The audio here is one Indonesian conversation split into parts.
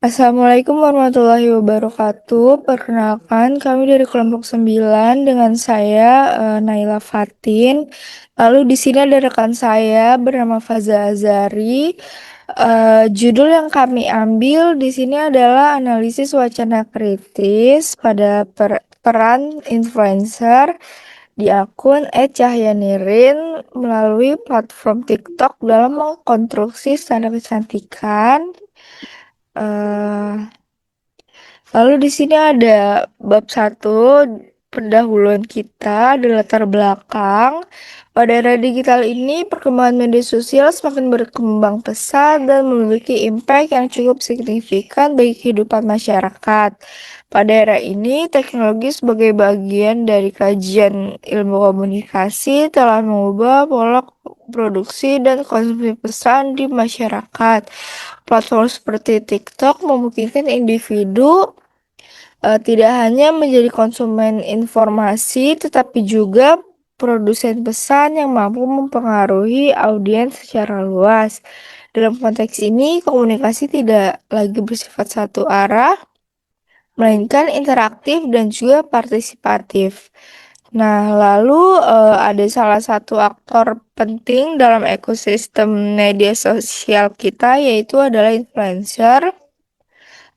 Assalamualaikum warahmatullahi wabarakatuh. Perkenalkan, kami dari kelompok 9 dengan saya, Naila Fatin. Lalu di sini ada rekan saya bernama Faza Azari. Judul yang kami ambil di sini adalah analisis wacana kritis pada peran influencer di akun @cahyanirin melalui platform TikTok dalam mengkonstruksi standar kecantikan. Eh, Lalu di sini ada bab satu, pendahuluan kita, ada latar belakang. Pada era digital ini, perkembangan media sosial semakin berkembang pesat dan memiliki impact yang cukup signifikan bagi kehidupan masyarakat. Pada era ini, teknologi sebagai bagian dari kajian ilmu komunikasi telah mengubah pola produksi dan konsumsi pesan di masyarakat. Platform seperti TikTok memungkinkan individu tidak hanya menjadi konsumen informasi, tetapi juga produsen pesan yang mampu mempengaruhi audiens secara luas. Dalam konteks ini, komunikasi tidak lagi bersifat satu arah, melainkan interaktif dan juga partisipatif. Nah, lalu ada salah satu aktor penting dalam ekosistem media sosial kita, yaitu adalah influencer.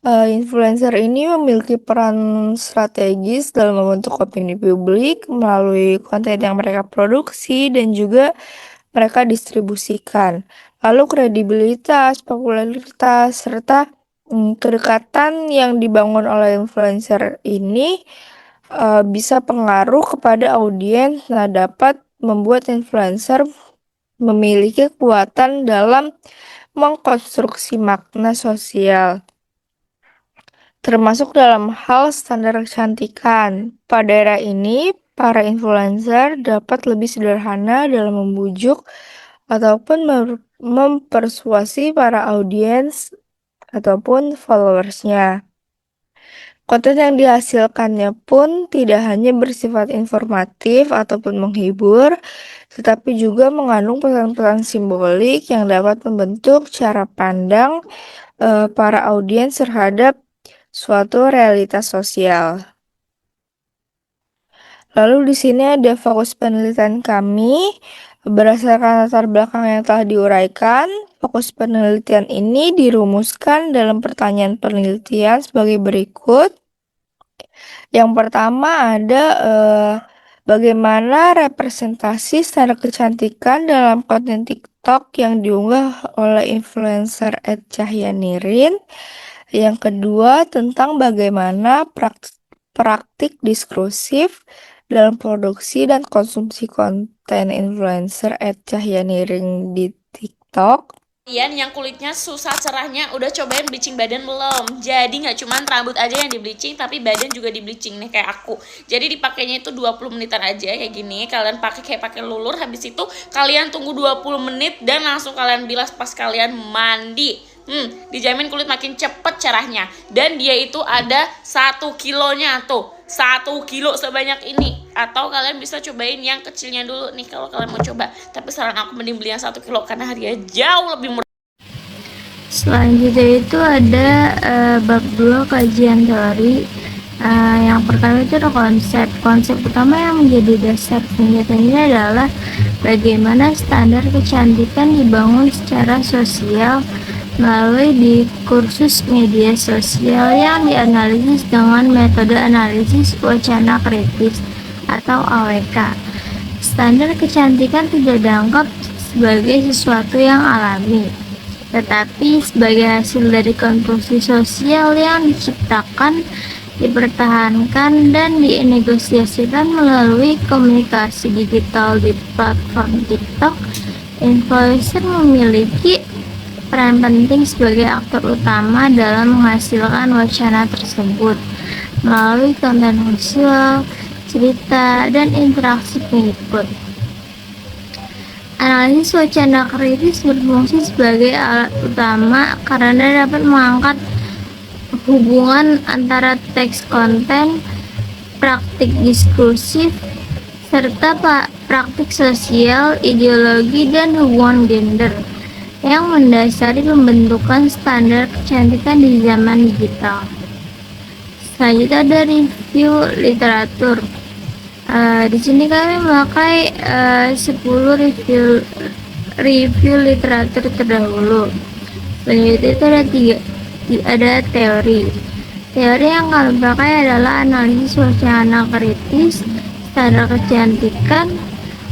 Influencer ini memiliki peran strategis dalam membentuk opini publik melalui konten yang mereka produksi dan juga mereka distribusikan. Lalu kredibilitas, popularitas, serta kedekatan yang dibangun oleh influencer ini bisa pengaruh kepada audiens. Nah, dapat membuat influencer memiliki kekuatan dalam mengkonstruksi makna sosial, termasuk dalam hal standar kecantikan. Pada era ini, para influencer dapat lebih sederhana dalam membujuk ataupun mempersuasi para audiens ataupun followersnya. Konten yang dihasilkannya pun tidak hanya bersifat informatif ataupun menghibur, tetapi juga mengandung pesan-pesan simbolik yang dapat membentuk cara pandang para audiens terhadap suatu realitas sosial. Lalu di sini ada fokus penelitian kami. Berdasarkan latar belakang yang telah diuraikan, fokus penelitian ini dirumuskan dalam pertanyaan penelitian sebagai berikut. Yang pertama ada bagaimana representasi standar kecantikan dalam konten TikTok yang diunggah oleh influencer @cahyanirin. Yang kedua, tentang bagaimana praktik diskursif dalam produksi dan konsumsi konten influencer @cahyanirin di TikTok. Kalian yang kulitnya susah cerahnya udah cobain bleaching badan belum? Jadi nggak cuma rambut aja yang di bleaching, tapi badan juga di bleaching nih kayak aku. Jadi dipakainya itu 20 menitan aja kayak gini. Kalian pakai kayak pakai lulur, habis itu kalian tunggu 20 menit dan langsung kalian bilas pas kalian mandi. Dijamin kulit makin cepet cerahnya. Dan dia itu ada 1 kilonya tuh. 1 kilo sebanyak ini. Atau kalian bisa cobain yang kecilnya dulu nih kalau kalian mau coba. Tapi saran aku mending beli yang 1 kilo karena harganya jauh lebih murah. Selanjutnya itu ada bab 2 kajian teori. Yang pertama itu ada konsep. Konsep utama yang menjadi dasar penelitian ini adalah bagaimana standar kecantikan dibangun secara sosial melalui diskursus media sosial yang dianalisis dengan metode analisis wacana kritis atau AWK. Standar kecantikan tidak dianggap sebagai sesuatu yang alami, tetapi sebagai hasil dari konstruksi sosial yang diciptakan, dipertahankan, dan dinegosiasikan melalui komunikasi digital di platform TikTok. Influencer memiliki peran penting sebagai aktor utama dalam menghasilkan wacana tersebut melalui konten visual, cerita, dan interaksi pengikut. Analisis wacana kritis berfungsi sebagai alat utama karena dapat mengangkat hubungan antara teks konten, praktik diskursif, serta praktik sosial, ideologi, dan hubungan gender. yang mendasari pembentukan standar kecantikan di zaman digital. Selanjutnya ada review literatur. Di sini kami memakai 10 review literatur terdahulu. Selanjutnya itu ada teori. Teori yang kami pakai adalah analisis wacana kritis, standar kecantikan,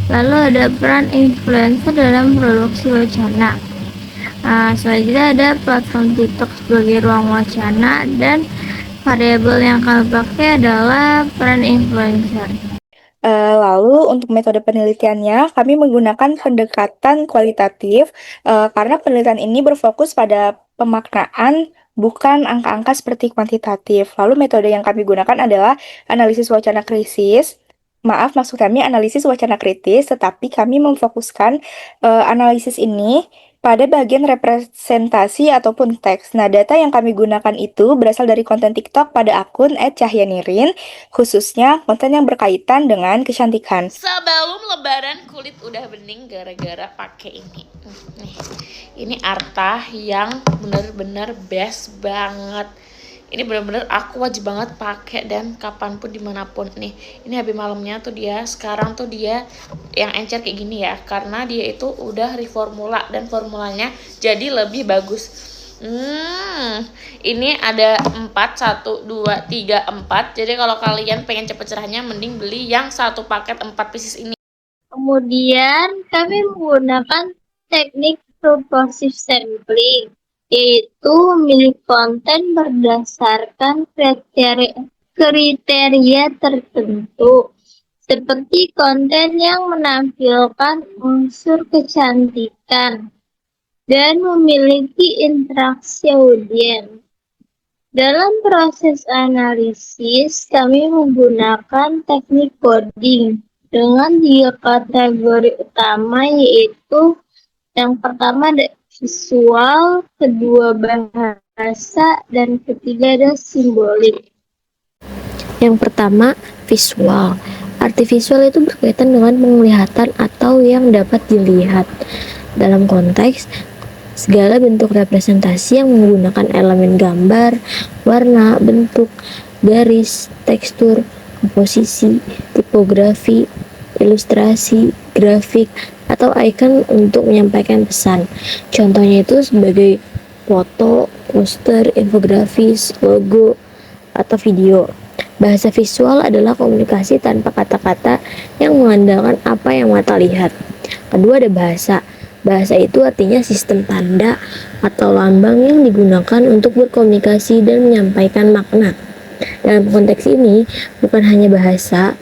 lalu ada peran influencer dalam produksi wacana. Selanjutnya ada platform TikTok sebagai ruang wacana, dan variabel yang kami pakai adalah peran influencer. Lalu untuk metode penelitiannya, kami menggunakan pendekatan kualitatif karena penelitian ini berfokus pada pemaknaan, bukan angka-angka seperti kuantitatif. Lalu metode yang kami gunakan adalah analisis wacana krisis. Maaf, maksud kami analisis wacana kritis, tetapi kami memfokuskan analisis ini pada bagian representasi ataupun teks. Nah, data yang kami gunakan itu berasal dari konten TikTok pada akun @cahyanirin, khususnya konten yang berkaitan dengan kecantikan. Sebelum lebaran kulit udah bening gara-gara pakai ini. Nih, ini Arta yang bener-bener best banget. Ini bener-bener aku wajib banget pakai dan kapanpun dimanapun nih. Ini habis malamnya tuh dia, sekarang tuh dia yang encer kayak gini ya, karena dia itu udah reformula dan formulanya jadi lebih bagus. Ini ada 4, 1, 2, 3, 4. Jadi kalau kalian pengen cepet cerahnya, mending beli yang satu paket 4 pieces ini. Kemudian kami menggunakan teknik purposive sampling, yaitu memilih konten berdasarkan kriteria tertentu, seperti konten yang menampilkan unsur kecantikan dan memiliki interaksi audiens. Dalam proses analisis, kami menggunakan teknik coding dengan 3 kategori utama, yaitu yang pertama ada visual, kedua bahasa, dan ketiga ada simbolik. Yang pertama, visual. Arti visual itu berkaitan dengan penglihatan atau yang dapat dilihat. Dalam konteks, segala bentuk representasi yang menggunakan elemen gambar, warna, bentuk, garis, tekstur, komposisi, tipografi, ilustrasi, grafik, atau icon untuk menyampaikan pesan. Contohnya itu sebagai foto, poster, infografis, logo, atau video. Bahasa visual adalah komunikasi tanpa kata-kata yang mengandalkan apa yang mata lihat. Kedua ada bahasa. Bahasa itu artinya sistem tanda atau lambang yang digunakan untuk berkomunikasi dan menyampaikan makna. Dalam konteks ini, bukan hanya bahasa,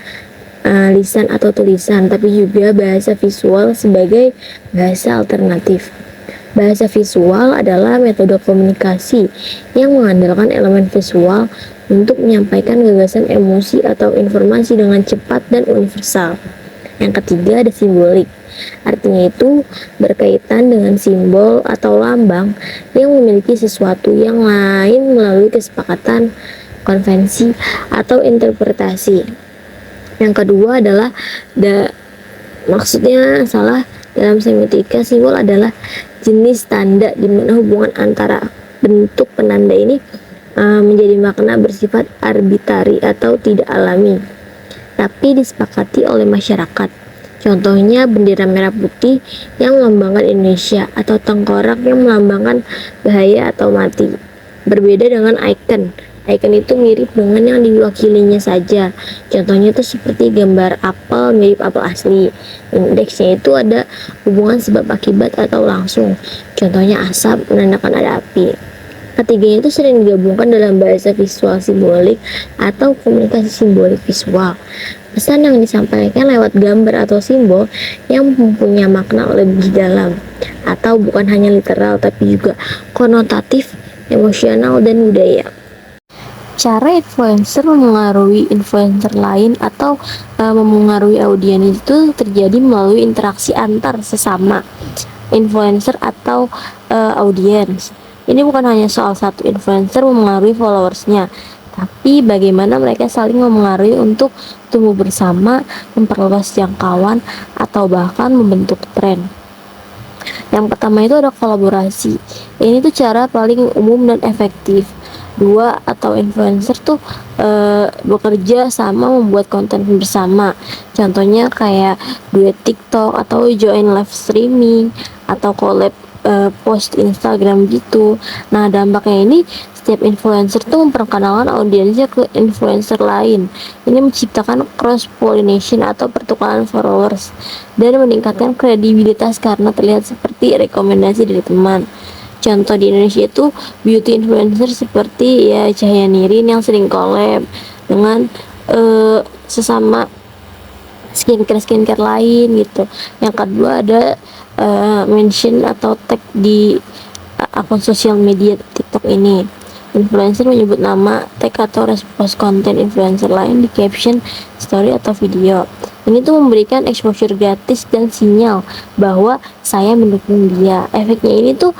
lisan atau tulisan, tapi juga bahasa visual sebagai bahasa alternatif. Bahasa visual adalah metode komunikasi yang mengandalkan elemen visual untuk menyampaikan gagasan, emosi, atau informasi dengan cepat dan universal. Yang ketiga ada simbolik. Artinya itu berkaitan dengan simbol atau lambang yang memiliki sesuatu yang lain melalui kesepakatan, konvensi, atau interpretasi. Yang kedua adalah maksudnya salah. Dalam semiotika, simbol adalah jenis tanda di mana hubungan antara bentuk penanda ini menjadi makna bersifat arbitari atau tidak alami, tapi disepakati oleh masyarakat. Contohnya bendera merah putih yang melambangkan Indonesia, atau tengkorak yang melambangkan bahaya atau mati. Berbeda dengan icon. Icon itu mirip dengan yang diwakilinya saja. Contohnya itu seperti gambar apel mirip apel asli. Indeksnya itu ada hubungan sebab akibat atau langsung. Contohnya asap menandakan ada api. Ketiganya itu sering digabungkan dalam bahasa visual simbolik atau komunikasi simbolik visual. Pesan yang disampaikan lewat gambar atau simbol yang mempunyai makna lebih dalam, atau bukan hanya literal tapi juga konotatif, emosional, dan budaya. Cara influencer memengaruhi influencer lain atau memengaruhi audiens itu terjadi melalui interaksi antar sesama influencer atau audiens. Ini bukan hanya soal satu influencer memengaruhi followersnya, tapi bagaimana mereka saling memengaruhi untuk tumbuh bersama, memperluas jangkauan, atau bahkan membentuk tren. Yang pertama itu ada kolaborasi. Ini tuh cara paling umum dan efektif. Dua atau influencer tuh bekerja sama membuat konten bersama. Contohnya kayak duet TikTok atau join live streaming atau collab post Instagram gitu. Nah, dampaknya ini setiap influencer tuh memperkenalkan audiensnya ke influencer lain. Ini menciptakan cross pollination atau pertukaran followers dan meningkatkan kredibilitas karena terlihat seperti rekomendasi dari teman. Contoh di Indonesia itu beauty influencer seperti ya Cahaya Nirin yang sering collab dengan sesama skincare lain gitu. Yang kedua ada mention atau tag di akun sosial media TikTok ini. Influencer menyebut nama, tag atau repost konten influencer lain di caption, story atau video. Ini tuh memberikan exposure gratis dan sinyal bahwa saya mendukung dia. Efeknya ini tuh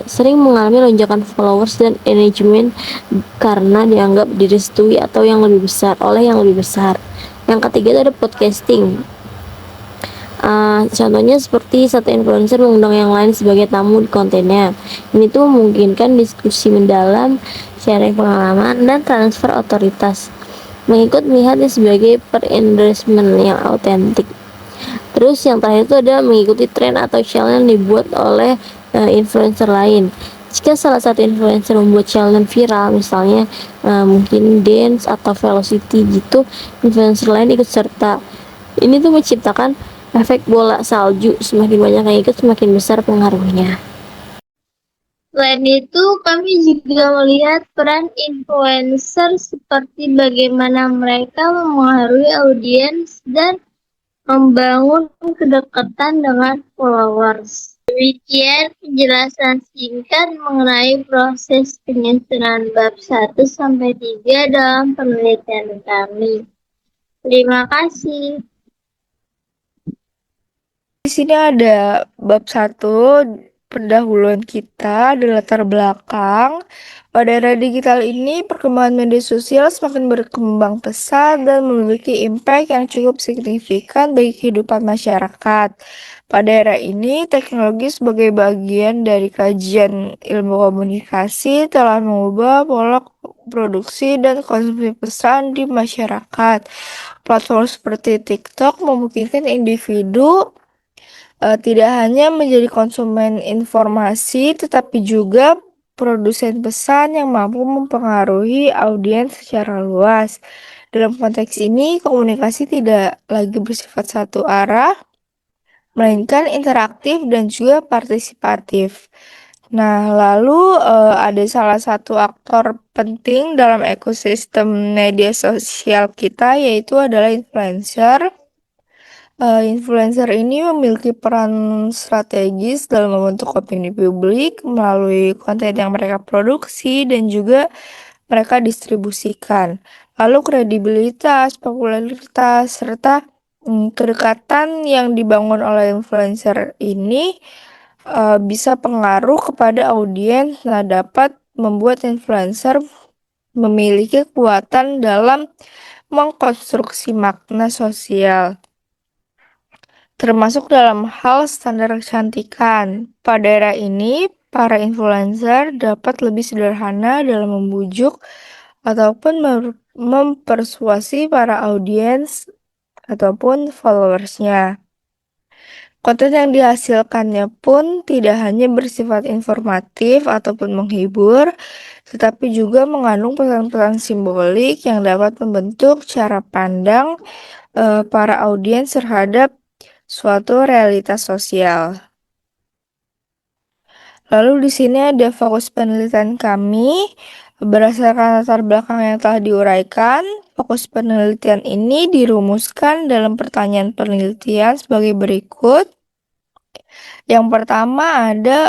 sering mengalami lonjakan followers dan engagement karena dianggap direstui atau yang lebih besar oleh yang lebih besar. Yang ketiga itu ada podcasting. Contohnya seperti satu influencer mengundang yang lain sebagai tamu di kontennya. Ini tuh memungkinkan diskusi mendalam, sharing pengalaman, dan transfer otoritas. Mengikut melihatnya sebagai per-endorsement yang autentik. Terus yang terakhir itu ada mengikuti tren atau challenge yang dibuat oleh influencer lain. Jika salah satu influencer membuat challenge viral, misalnya mungkin dance atau velocity gitu, influencer lain ikut serta. Ini tuh menciptakan efek bola salju, semakin banyak yang ikut semakin besar pengaruhnya. Selain itu, kami juga melihat peran influencer seperti bagaimana mereka memengaruhi audiens dan membangun kedekatan dengan followers. Demikian penjelasan singkat mengenai proses penyusunan bab 1 sampai 3 dalam penelitian kami. Terima kasih. Di sini ada bab 1, pendahuluan kita, ada latar belakang. Pada era digital ini, perkembangan media sosial semakin berkembang pesat dan memiliki impact yang cukup signifikan bagi kehidupan masyarakat. Pada era ini, teknologi sebagai bagian dari kajian ilmu komunikasi telah mengubah pola produksi dan konsumsi pesan di masyarakat. Platform seperti TikTok memungkinkan individu tidak hanya menjadi konsumen informasi, tetapi juga produsen pesan yang mampu mempengaruhi audiens secara luas. Dalam konteks ini, komunikasi tidak lagi bersifat satu arah, melainkan interaktif dan juga partisipatif. Nah, lalu ada salah satu aktor penting dalam ekosistem media sosial kita, yaitu adalah influencer. Influencer ini memiliki peran strategis dalam membentuk opini publik melalui konten yang mereka produksi dan juga mereka distribusikan. Lalu kredibilitas, popularitas, serta kedekatan yang dibangun oleh influencer ini bisa pengaruh kepada audiens. Nah, dapat membuat influencer memiliki kekuatan dalam mengkonstruksi makna sosial, termasuk dalam hal standar kecantikan. Pada era ini, para influencer dapat lebih sederhana dalam membujuk ataupun mempersuasi para audiens ataupun followersnya. Konten yang dihasilkannya pun tidak hanya bersifat informatif ataupun menghibur, tetapi juga mengandung pesan-pesan simbolik yang dapat membentuk cara pandang para audiens terhadap suatu realitas sosial. Lalu di sini ada fokus penelitian kami. Berdasarkan latar belakang yang telah diuraikan, fokus penelitian ini dirumuskan dalam pertanyaan penelitian sebagai berikut. Yang pertama ada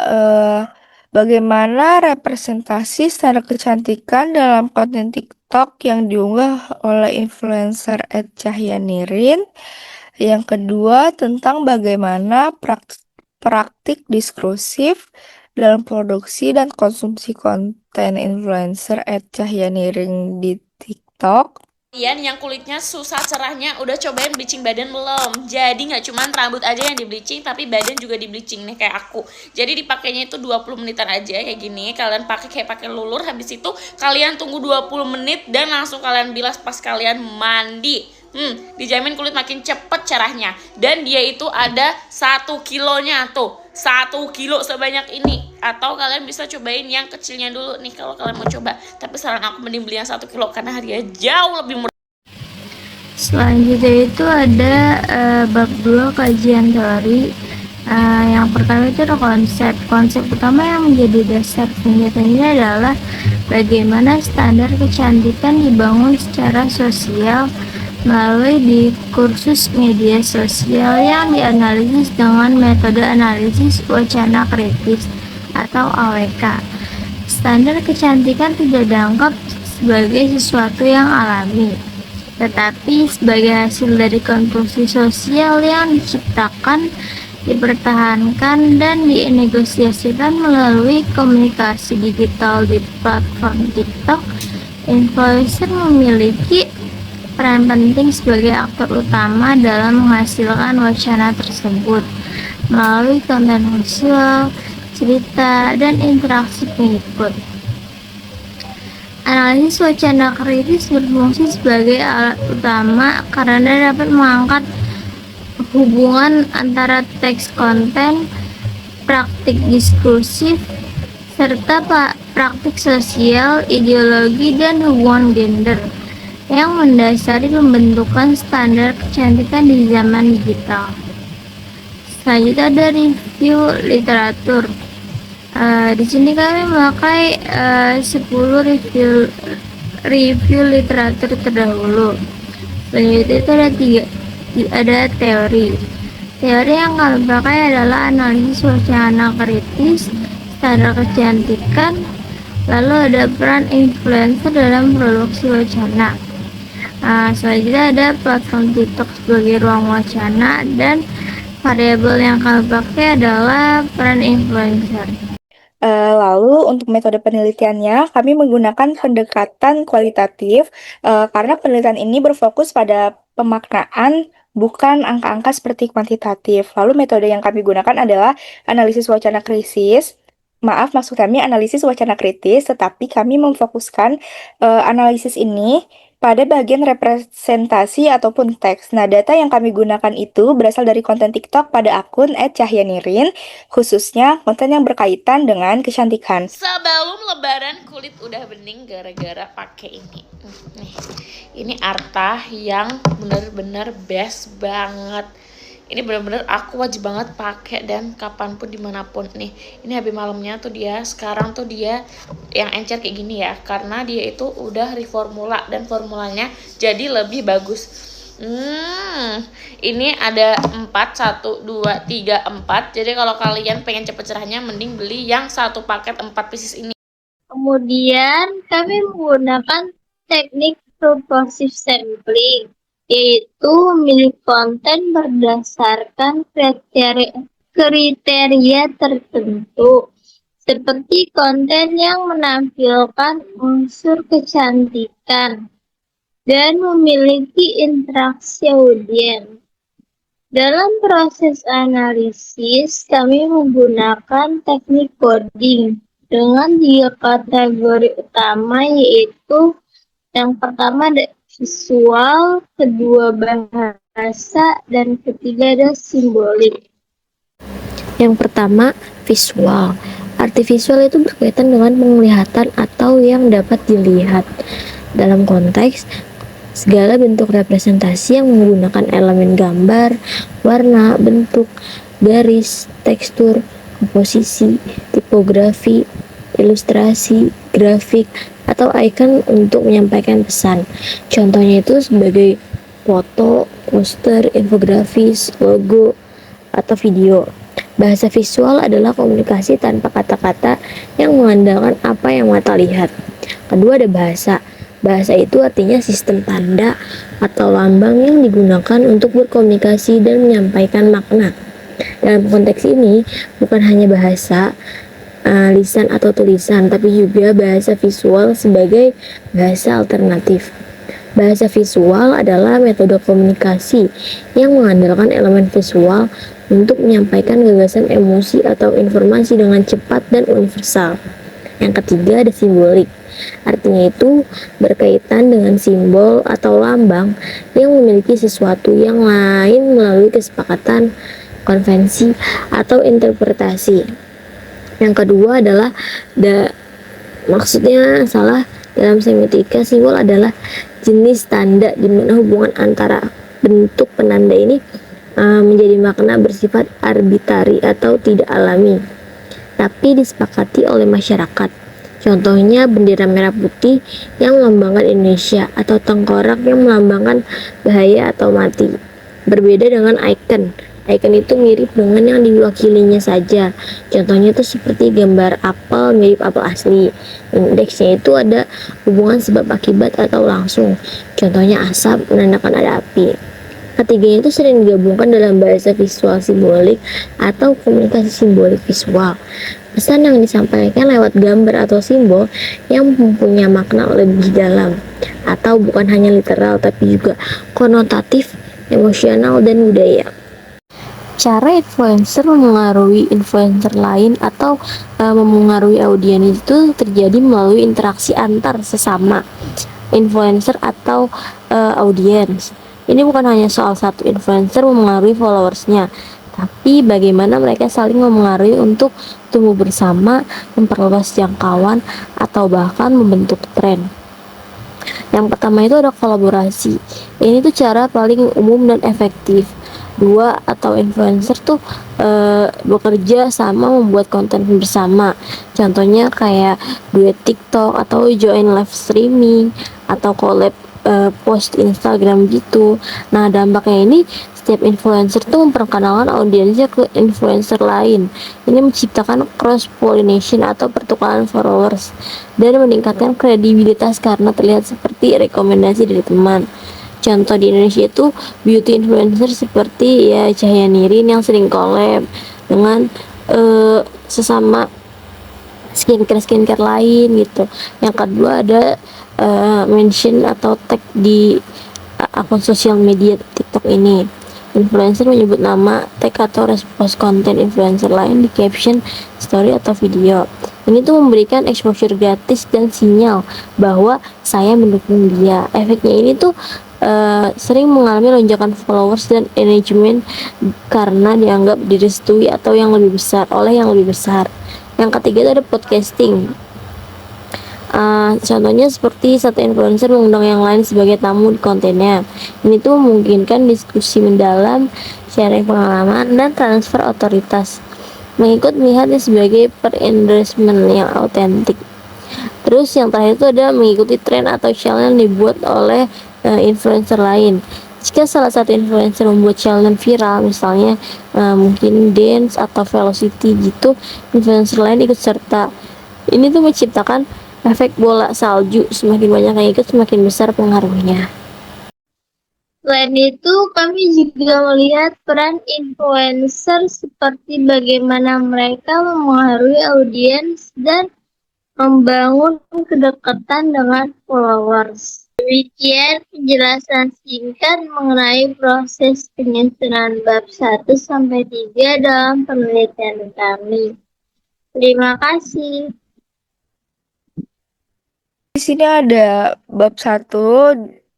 bagaimana representasi standar kecantikan dalam konten TikTok yang diunggah oleh influencer @cahyanirin. Yang kedua tentang bagaimana praktik diskursif dalam produksi dan konsumsi konten influencer @cahyanirin di TikTok. Kalian yang kulitnya susah cerahnya udah cobain bleaching badan belum? Jadi nggak cuma rambut aja yang di bleaching, tapi badan juga di bleaching nih kayak aku. Jadi dipakainya itu 20 menitan aja kayak gini. Kalian pakai kayak pakai lulur, habis itu kalian tunggu 20 menit dan langsung kalian bilas pas kalian mandi. Dijamin kulit makin cepet cerahnya. Dan dia itu ada 1 kilonya tuh. 1 kilo sebanyak ini. Atau kalian bisa cobain yang kecilnya dulu nih kalau kalian mau coba. Tapi saran aku mending beli yang 1 kilo karena harganya jauh lebih murah. Selanjutnya itu ada bab 2 kajian teori. Yang pertama itu ada konsep utama yang menjadi dasar penelitian ini adalah bagaimana standar kecantikan dibangun secara sosial melalui diskursus media sosial yang dianalisis dengan metode analisis wacana kritis atau AWK. Standar kecantikan tidak dianggap sebagai sesuatu yang alami, tetapi sebagai hasil dari konstruksi sosial yang diciptakan, dipertahankan, dan dinegosiasikan melalui komunikasi digital di platform TikTok. Influencer memiliki peran penting sebagai aktor utama dalam menghasilkan wacana tersebut melalui konten visual, cerita, dan interaksi pengikut. Analisis wacana kritis berfungsi sebagai alat utama karena dapat mengangkat hubungan antara teks konten, praktik diskursif, serta praktik sosial, ideologi, dan hubungan gender yang mendasari pembentukan standar kecantikan di zaman digital. Selanjutnya ada review literatur. Di sini kami memakai 10 review literatur terdahulu. Selanjutnya itu ada teori. Teori yang kami pakai adalah analisis wacana kritis, standar kecantikan, lalu ada peran influencer dalam produksi wacana. Selanjutnya ada platform TikTok sebagai ruang wacana, dan variabel yang kami pakai adalah peran influencer. Lalu untuk metode penelitiannya, kami menggunakan pendekatan kualitatif karena penelitian ini berfokus pada pemaknaan, bukan angka-angka seperti kuantitatif. Lalu metode yang kami gunakan adalah analisis wacana kritis. Maksud kami analisis wacana kritis, tetapi kami memfokuskan analisis ini pada bagian representasi ataupun teks. Nah, data yang kami gunakan itu berasal dari konten TikTok pada akun @cahyanirin, khususnya konten yang berkaitan dengan kecantikan. Sebelum lebaran kulit udah bening gara-gara pakai ini. Nih, ini Arta yang bener-bener best banget. Ini bener-bener aku wajib banget pakai dan kapanpun dimanapun nih. Ini habis malamnya tuh dia, sekarang tuh dia yang encer kayak gini ya, karena dia itu udah reformula dan formulanya jadi lebih bagus. Ini ada 4, 1, 2, 3, 4. Jadi kalau kalian pengen cepet cerahnya mending beli yang 1 paket 4 pieces ini. Kemudian kami menggunakan teknik purposive sampling, yaitu memilih konten berdasarkan kriteria tertentu, seperti konten yang menampilkan unsur kecantikan dan memiliki interaksi audiens. Dalam proses analisis, kami menggunakan teknik coding dengan 3 kategori utama, yaitu yang pertama ada visual, kedua bahasa, dan ketiga ada simbolik. Yang pertama, visual. Arti visual itu berkaitan dengan penglihatan atau yang dapat dilihat. Dalam konteks, segala bentuk representasi yang menggunakan elemen gambar, warna, bentuk, garis, tekstur, komposisi, tipografi, ilustrasi, grafik, atau icon untuk menyampaikan pesan. Contohnya itu sebagai foto, poster, infografis, logo, atau video. Bahasa visual adalah komunikasi tanpa kata-kata yang mengandalkan apa yang mata lihat. Kedua ada bahasa. Bahasa itu artinya sistem tanda atau lambang yang digunakan untuk berkomunikasi dan menyampaikan makna. Dalam konteks ini, bukan hanya bahasa, lisan atau tulisan, tapi juga bahasa visual sebagai bahasa alternatif. Bahasa visual adalah metode komunikasi yang mengandalkan elemen visual untuk menyampaikan gagasan, emosi, atau informasi dengan cepat dan universal. Yang ketiga ada simbolik. Artinya itu berkaitan dengan simbol atau lambang yang memiliki sesuatu yang lain melalui kesepakatan, konvensi, atau interpretasi. Yang kedua adalah maksudnya salah. Dalam semiotika, simbol adalah jenis tanda di mana hubungan antara bentuk penanda ini menjadi makna bersifat arbitari atau tidak alami, tapi disepakati oleh masyarakat. Contohnya bendera merah putih yang melambangkan Indonesia atau tengkorak yang melambangkan bahaya atau mati. Berbeda dengan icon. Icon itu mirip dengan yang diwakilinya saja. Contohnya itu seperti gambar apel mirip apel asli. Indeksnya itu ada hubungan sebab akibat atau langsung. Contohnya asap menandakan ada api. Ketiganya itu sering digabungkan dalam bahasa visual simbolik atau komunikasi simbolik visual. Pesan yang disampaikan lewat gambar atau simbol yang mempunyai makna lebih dalam atau bukan hanya literal tapi juga konotatif, emosional, dan budaya. Cara influencer memengaruhi influencer lain atau memengaruhi audiens itu terjadi melalui interaksi antar sesama influencer atau audiens. Ini bukan hanya soal satu influencer memengaruhi followersnya, tapi bagaimana mereka saling memengaruhi untuk tumbuh bersama, memperluas jangkauan, atau bahkan membentuk tren. Yang pertama itu ada kolaborasi. Ini tuh cara paling umum dan efektif. Dua atau influencer tuh bekerja sama membuat konten bersama. Contohnya kayak duet TikTok atau join live streaming atau collab post Instagram gitu. Nah, dampaknya ini setiap influencer tuh memperkenalkan audiensnya ke influencer lain. Ini menciptakan cross pollination atau pertukaran followers dan meningkatkan kredibilitas karena terlihat seperti rekomendasi dari teman. Contoh di Indonesia itu beauty influencer seperti ya Cahaya Nirin yang sering collab dengan sesama skincare lain gitu. Yang kedua ada mention atau tag di akun sosial media TikTok ini. Influencer menyebut nama, tag atau repost konten influencer lain di caption, story atau video. Ini tuh memberikan exposure gratis dan sinyal bahwa saya mendukung dia. Efeknya ini tuh sering mengalami lonjakan followers dan engagement karena dianggap direstui atau yang lebih besar oleh yang lebih besar. Yang ketiga itu ada podcasting. Contohnya seperti satu influencer mengundang yang lain sebagai tamu di kontennya. Ini tuh memungkinkan diskusi mendalam, sharing pengalaman, dan transfer otoritas. Mengikut melihatnya sebagai per-endorsement yang autentik. Terus yang terakhir itu ada mengikuti tren atau challenge yang dibuat oleh influencer lain. Jika salah satu influencer membuat challenge viral, misalnya mungkin dance atau velocity gitu, influencer lain ikut serta. Ini tuh menciptakan efek bola salju, semakin banyak yang ikut semakin besar pengaruhnya. Selain itu, kami juga melihat peran influencer seperti bagaimana mereka memengaruhi audiens dan membangun kedekatan dengan followers. Demikian penjelasan singkat mengenai proses penyusunan bab 1-3 dalam penelitian kami. Terima kasih. Di sini ada bab 1,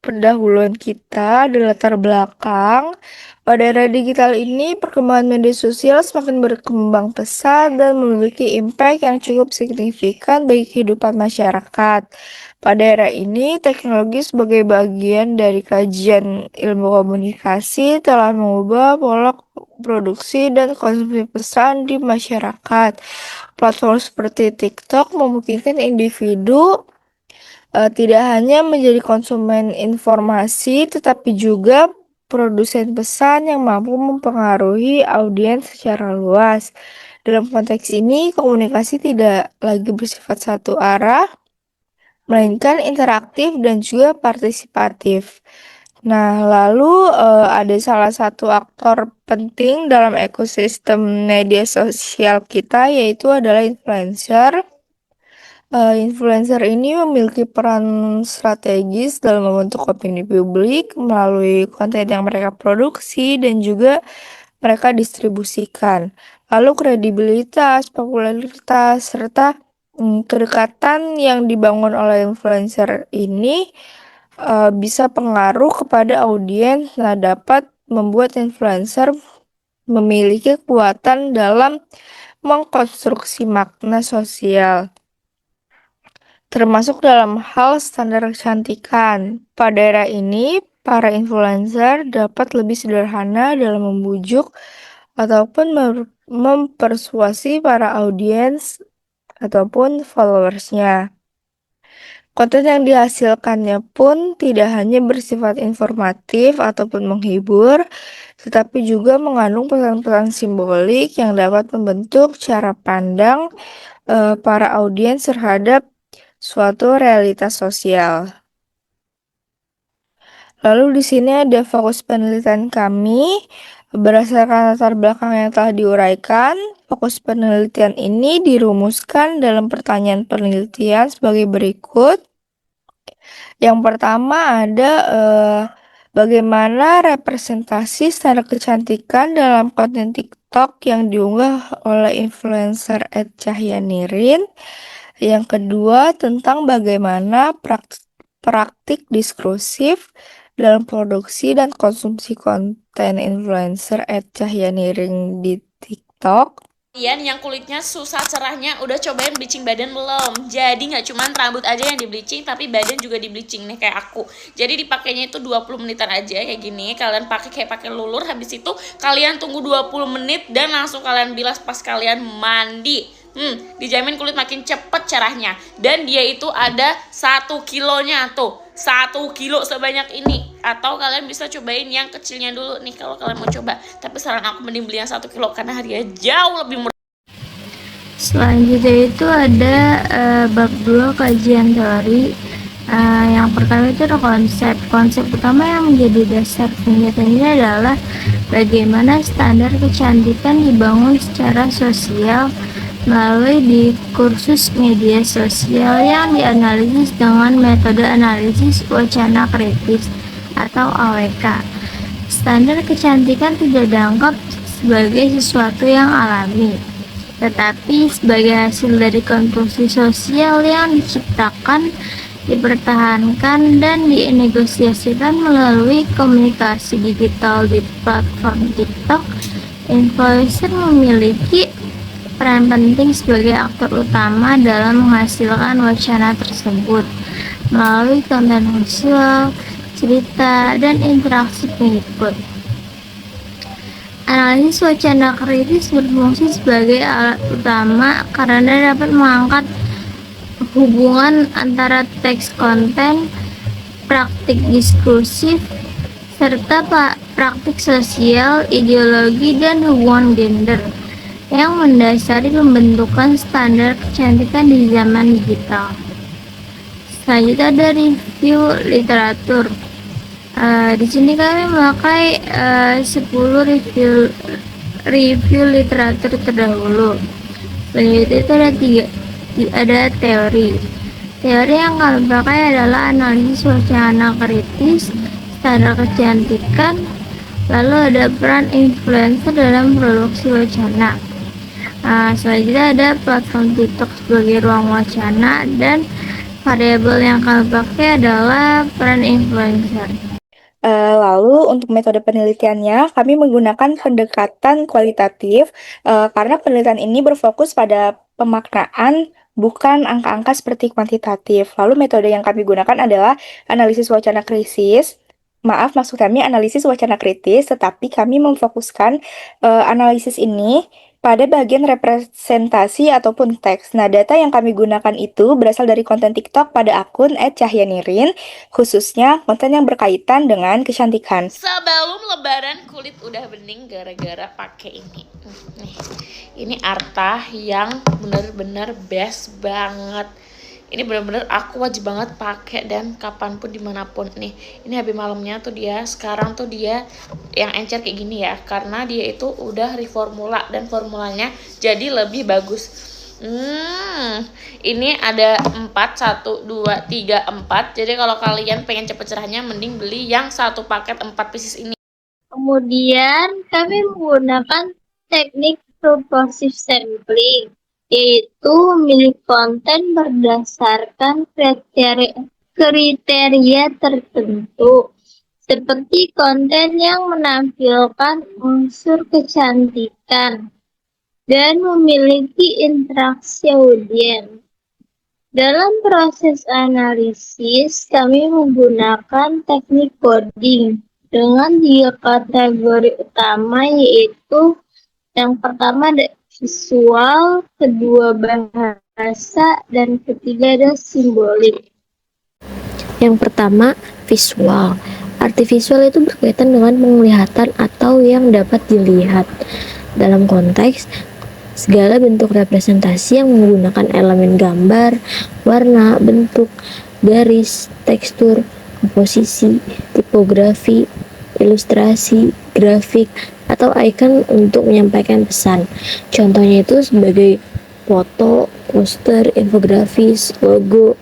pendahuluan kita, ada latar belakang. Pada era digital ini, perkembangan media sosial semakin berkembang pesat dan memiliki impact yang cukup signifikan bagi kehidupan masyarakat. Pada era ini, teknologi sebagai bagian dari kajian ilmu komunikasi telah mengubah pola produksi dan konsumsi pesan di masyarakat. Platform seperti TikTok memungkinkan individu tidak hanya menjadi konsumen informasi, tetapi juga produsen pesan yang mampu mempengaruhi audiens secara luas. Dalam konteks ini, komunikasi tidak lagi bersifat satu arah, melainkan interaktif dan juga partisipatif. Nah, lalu ada salah satu aktor penting dalam ekosistem media sosial kita, yaitu adalah influencer. Influencer ini memiliki peran strategis dalam membentuk opini publik melalui konten yang mereka produksi dan juga mereka distribusikan. Lalu kredibilitas, popularitas, serta kedekatan yang dibangun oleh influencer ini bisa pengaruh kepada audiens. Nah, dapat membuat influencer memiliki kekuatan dalam mengkonstruksi makna sosial, termasuk dalam hal standar kecantikan. Pada era ini, para influencer dapat lebih sederhana dalam membujuk ataupun mempersuasi para audiens ataupun followersnya. Konten yang dihasilkannya pun tidak hanya bersifat informatif ataupun menghibur, tetapi juga mengandung pesan-pesan simbolik yang dapat membentuk cara pandang para audiens terhadap suatu realitas sosial. Lalu di sini ada fokus penelitian kami. Berdasarkan latar belakang yang telah diuraikan, fokus penelitian ini dirumuskan dalam pertanyaan penelitian sebagai berikut. Yang pertama ada bagaimana representasi standar kecantikan dalam konten TikTok yang diunggah oleh influencer @cahyanirin. Yang kedua tentang bagaimana praktik diskursif dalam produksi dan konsumsi konten influencer @cahyanirin di TikTok. Kalian yang kulitnya susah cerahnya udah cobain bleaching badan belum? Jadi nggak cuman rambut aja yang di bleaching, tapi badan juga di bleaching nih kayak aku. Jadi dipakainya itu 20 menitan aja kayak gini. Kalian pakai kayak pakai lulur, habis itu kalian tunggu 20 menit dan langsung kalian bilas pas kalian mandi. Dijamin kulit makin cepet cerahnya. Dan dia itu ada 1 kilonya tuh. 1 kilo sebanyak ini. Atau kalian bisa cobain yang kecilnya dulu nih kalau kalian mau coba. Tapi saran aku mending beli yang 1 kilo karena harganya jauh lebih murah. Selanjutnya itu ada bab 2 kajian teori. Yang pertama itu ada konsep utama yang menjadi dasar penelitian ini adalah bagaimana standar kecantikan dibangun secara sosial melalui diskursus media sosial yang dianalisis dengan metode analisis wacana kritis atau AWK. Standar kecantikan tidak dianggap sebagai sesuatu yang alami, tetapi sebagai hasil dari konstruksi sosial yang diciptakan, dipertahankan, dan dinegosiasikan melalui komunikasi digital di platform TikTok. Influencer memiliki peran penting sebagai aktor utama dalam menghasilkan wacana tersebut melalui konten visual, cerita, dan interaksi pengikut. Analisis wacana kritis berfungsi sebagai alat utama karena dapat mengangkat hubungan antara teks konten, praktik diskursif, serta praktik sosial, ideologi, dan hubungan gender yang mendasari pembentukan standar kecantikan di zaman digital. Selanjutnya ada review literatur. Di sini kami memakai 10 review literatur terdahulu. Selanjutnya itu ada teori. Teori yang kami pakai adalah analisis wacana kritis, standar kecantikan, lalu ada peran influencer dalam produksi wacana. Selanjutnya ada platform TikTok sebagai ruang wacana, dan variabel yang kami pakai adalah peran influencer. Lalu untuk metode penelitiannya, kami menggunakan pendekatan kualitatif karena penelitian ini berfokus pada pemaknaan, bukan angka-angka seperti kuantitatif. Lalu metode yang kami gunakan adalah analisis wacana kritis. Maksud kami analisis wacana kritis, tetapi kami memfokuskan analisis ini pada bagian representasi ataupun teks. Nah, data yang kami gunakan itu berasal dari konten TikTok pada akun @cahyanirin, khususnya konten yang berkaitan dengan kecantikan. Sebelum lebaran kulit udah bening gara-gara pakai ini. Nih, ini Arta yang bener-bener best banget. Ini bener-bener aku wajib banget pakai dan kapanpun dimanapun nih. Ini habis malamnya tuh dia, sekarang tuh dia yang encer kayak gini ya, karena dia itu udah reformula dan formulanya jadi lebih bagus. Ini ada 4, 1, 2, 3, 4. Jadi kalau kalian pengen cepet cerahnya, mending beli yang satu paket 4 pieces ini. Kemudian kami menggunakan teknik purposive sampling, yaitu memilih konten berdasarkan kriteria tertentu, seperti konten yang menampilkan unsur kecantikan dan memiliki interaksi audiens. Dalam proses analisis, kami menggunakan teknik coding dengan 3 kategori utama, yaitu yang pertama ada visual, kedua bahasa, dan ketiga ada simbolik. Yang pertama, visual. Arti visual itu berkaitan dengan penglihatan atau yang dapat dilihat. Dalam konteks, segala bentuk representasi yang menggunakan elemen gambar, warna, bentuk, garis, tekstur, komposisi, tipografi, ilustrasi, grafik, atau icon untuk menyampaikan pesan. Contohnya itu sebagai foto, poster, infografis, logo,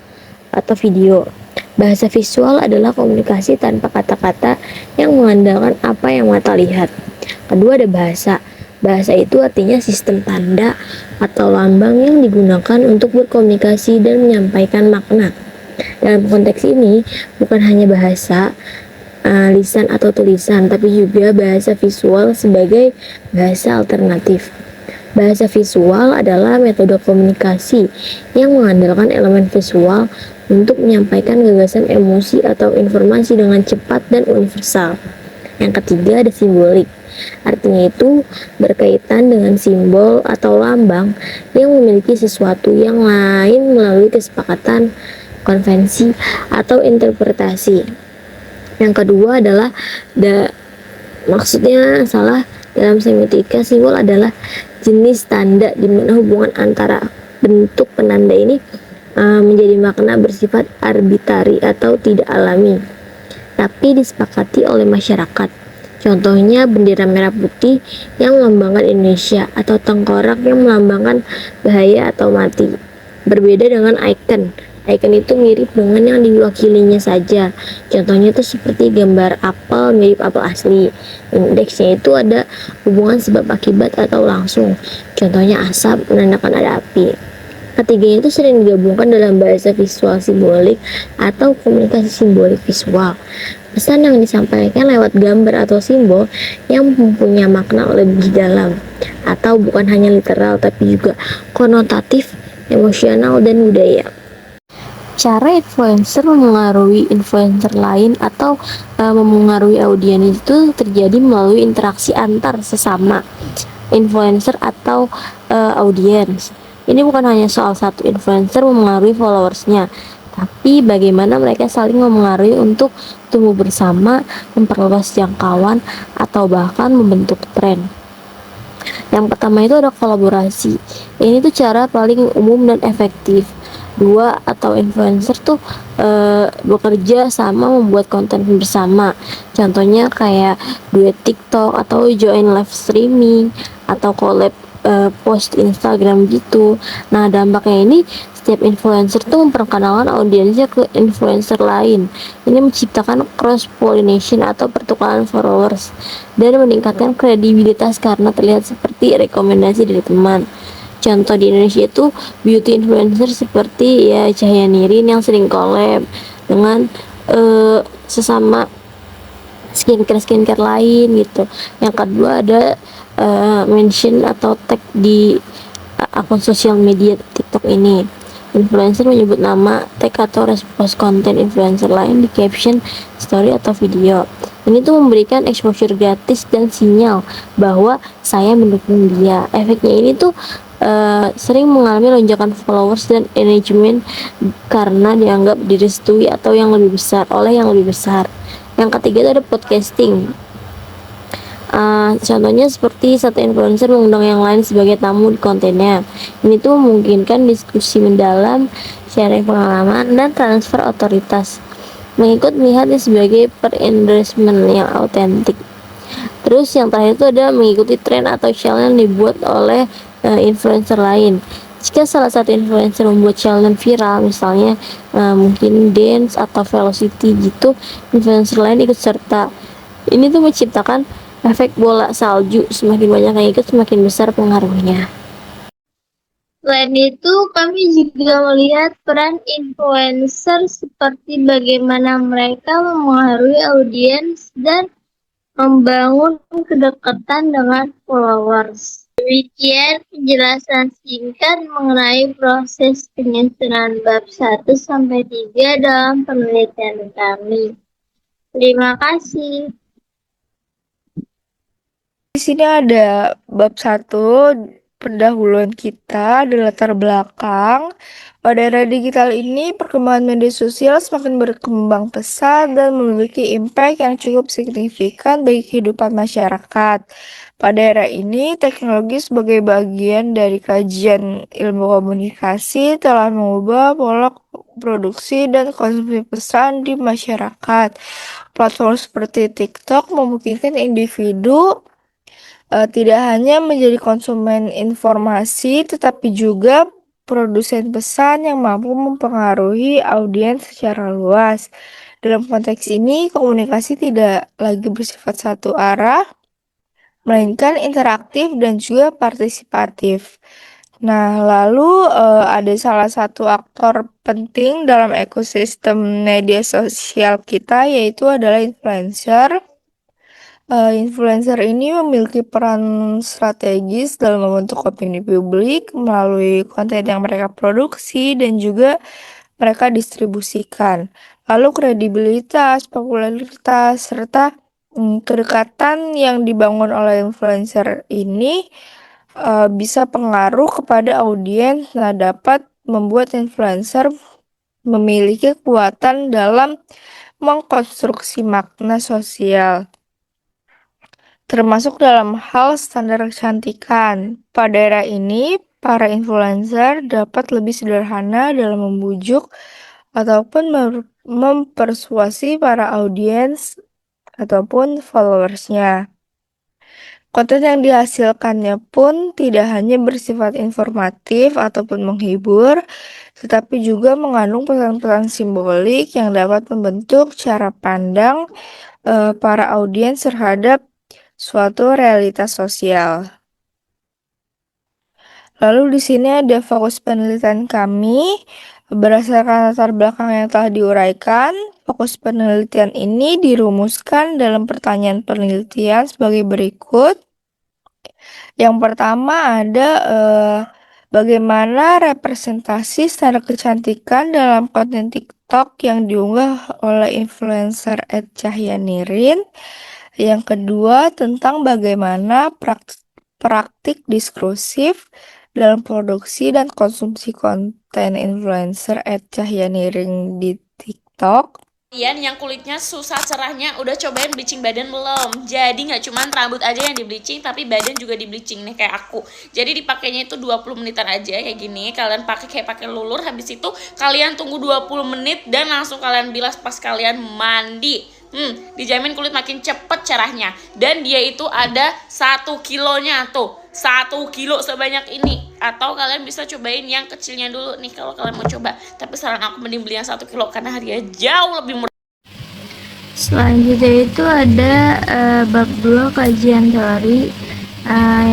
atau video. Bahasa visual adalah komunikasi tanpa kata-kata yang mengandalkan apa yang mata lihat. Kedua ada bahasa. Bahasa itu artinya sistem tanda atau lambang yang digunakan untuk berkomunikasi dan menyampaikan makna. Dalam konteks ini, bukan hanya bahasa, lisan atau tulisan, tapi juga bahasa visual sebagai bahasa alternatif. Bahasa visual adalah metode komunikasi yang mengandalkan elemen visual untuk menyampaikan gagasan, emosi, atau informasi dengan cepat dan universal. Yang ketiga ada simbolik. Artinya itu berkaitan dengan simbol atau lambang yang memiliki sesuatu yang lain melalui kesepakatan, konvensi, atau interpretasi. Yang kedua adalah maksudnya salah. Dalam semiotika, simbol adalah jenis tanda di mana hubungan antara bentuk penanda ini menjadi makna bersifat arbitari atau tidak alami, tapi disepakati oleh masyarakat. Contohnya bendera merah putih yang melambangkan Indonesia, atau tengkorak yang melambangkan bahaya atau mati. Berbeda dengan icon. Icon itu mirip dengan yang diwakilinya saja. Contohnya itu seperti gambar apel mirip apel asli. Indeksnya itu ada hubungan sebab akibat atau langsung. Contohnya asap menandakan ada api. Ketiganya itu sering digabungkan dalam bahasa visual simbolik atau komunikasi simbolik visual. Pesan yang disampaikan lewat gambar atau simbol yang mempunyai makna lebih dalam, atau bukan hanya literal tapi juga konotatif, emosional, dan budaya. Cara influencer memengaruhi influencer lain atau memengaruhi audiens itu terjadi melalui interaksi antar sesama influencer atau audiens. Ini bukan hanya soal satu influencer memengaruhi followersnya, tapi bagaimana mereka saling memengaruhi untuk tumbuh bersama, memperluas jangkauan, atau bahkan membentuk tren. Yang pertama itu ada kolaborasi. Ini tuh cara paling umum dan efektif. Dua atau influencer tuh bekerja sama membuat konten bersama. Contohnya kayak duet TikTok atau join live streaming atau collab post Instagram gitu. Nah, dampaknya ini setiap influencer tuh memperkenalkan audiensnya ke influencer lain. Ini menciptakan cross pollination atau pertukaran followers dan meningkatkan kredibilitas karena terlihat seperti rekomendasi dari teman. Contoh di Indonesia itu beauty influencer seperti ya Cahaya Nirin yang sering collab dengan sesama skincare lain gitu. Yang kedua ada mention atau tag di akun sosial media TikTok ini. Influencer menyebut nama, tag atau repost konten influencer lain di caption, story atau video. Ini tuh memberikan exposure gratis dan sinyal bahwa saya mendukung dia. Efeknya ini tuh sering mengalami lonjakan followers dan engagement karena dianggap direstui atau yang lebih besar oleh yang lebih besar. Yang ketiga itu ada podcasting. Contohnya seperti satu influencer mengundang yang lain sebagai tamu di kontennya. Ini tuh memungkinkan diskusi mendalam, sharing pengalaman, dan transfer otoritas. Mengikut melihatnya sebagai per-endorsement yang autentik. Terus yang terakhir itu ada mengikuti tren atau challenge yang dibuat oleh influencer lain. Jika salah satu influencer membuat challenge viral, misalnya mungkin dance atau velocity gitu, influencer lain ikut serta. Ini tuh menciptakan efek bola salju, semakin banyak yang ikut semakin besar pengaruhnya. Selain itu, kami juga melihat peran influencer seperti bagaimana mereka mempengaruhi audiens dan membangun kedekatan dengan followers. Demikian penjelasan singkat mengenai proses penyusunan bab 1-3 dalam penelitian kami. Terima kasih. Di sini ada bab 1, pendahuluan kita, ada latar belakang. Pada era digital ini, perkembangan media sosial semakin berkembang pesat dan memiliki impact yang cukup signifikan bagi kehidupan masyarakat. Pada era ini, teknologi sebagai bagian dari kajian ilmu komunikasi telah mengubah pola produksi dan konsumsi pesan di masyarakat. Platform seperti TikTok memungkinkan individu tidak hanya menjadi konsumen informasi, tetapi juga produsen pesan yang mampu mempengaruhi audiens secara luas. Dalam konteks ini, komunikasi tidak lagi bersifat satu arah, melainkan interaktif dan juga partisipatif. Nah, lalu ada salah satu aktor penting dalam ekosistem media sosial kita, yaitu adalah influencer. Influencer ini memiliki peran strategis dalam membentuk opini publik melalui konten yang mereka produksi dan juga mereka distribusikan. Lalu kredibilitas, popularitas, serta kedekatan yang dibangun oleh influencer ini bisa pengaruh kepada audiens. Nah, dapat membuat influencer memiliki kekuatan dalam mengkonstruksi makna sosial, termasuk dalam hal standar kecantikan. Pada era ini, para influencer dapat lebih sederhana dalam membujuk ataupun mempersuasi para audiens ataupun followersnya. Konten yang dihasilkannya pun tidak hanya bersifat informatif ataupun menghibur, tetapi juga mengandung pesan-pesan simbolik yang dapat membentuk cara pandang para audiens terhadap suatu realitas sosial. Lalu di sini ada fokus penelitian kami. Berdasarkan latar belakang yang telah diuraikan, fokus penelitian ini dirumuskan dalam pertanyaan penelitian sebagai berikut. Yang pertama ada bagaimana representasi standar kecantikan dalam konten TikTok yang diunggah oleh influencer @cahyanirin. Yang kedua tentang bagaimana praktik diskursif dalam produksi dan konsumsi konten influencer @cahyanirin di TikTok. Kalian yang kulitnya susah cerahnya udah cobain bleaching badan belum? Jadi nggak cuma rambut aja yang di bleaching, tapi badan juga di bleaching nih kayak aku. Jadi dipakainya itu 20 menitan aja kayak gini. Kalian pakai kayak pakai lulur, habis itu kalian tunggu 20 menit dan langsung kalian bilas pas kalian mandi. Dijamin kulit makin cepet cerahnya. Dan dia itu ada 1 kilonya tuh. 1 kilo sebanyak ini. Atau kalian bisa cobain yang kecilnya dulu nih kalau kalian mau coba. Tapi saran aku mending beli yang 1 kilo karena harganya jauh lebih murah. Selanjutnya itu ada bab 2 kajian teori.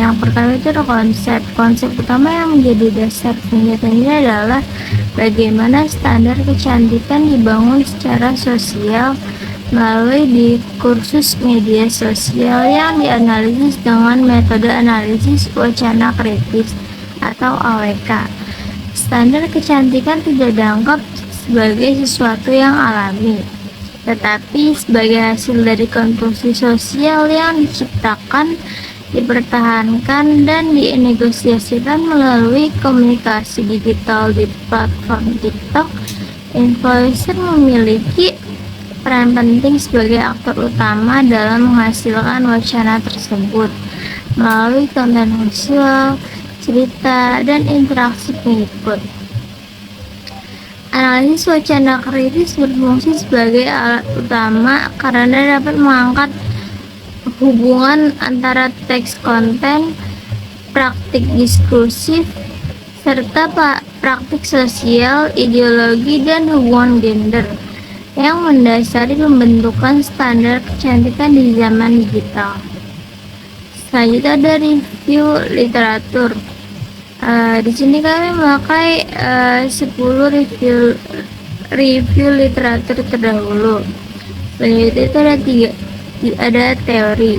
Yang pertama itu ada konsep utama yang menjadi dasar penelitian ini adalah bagaimana standar kecantikan dibangun secara sosial melalui diskursus media sosial yang dianalisis dengan metode analisis wacana kritis atau AWK. Standar kecantikan tidak dianggap sebagai sesuatu yang alami, tetapi sebagai hasil dari konstruksi sosial yang diciptakan, dipertahankan, dan dinegosiasikan melalui komunikasi digital di platform TikTok. Influencer memiliki peran penting sebagai aktor utama dalam menghasilkan wacana tersebut melalui konten visual, cerita, dan interaksi pengikut. Analisis wacana kritis berfungsi sebagai alat utama karena dapat mengangkat hubungan antara teks konten, praktik diskursif, serta praktik sosial, ideologi, dan hubungan gender yang mendasari pembentukan standar kecantikan di zaman digital. Selanjutnya ada review literatur. Di sini kami memakai 10 review literatur terdahulu. Selanjutnya itu ada teori.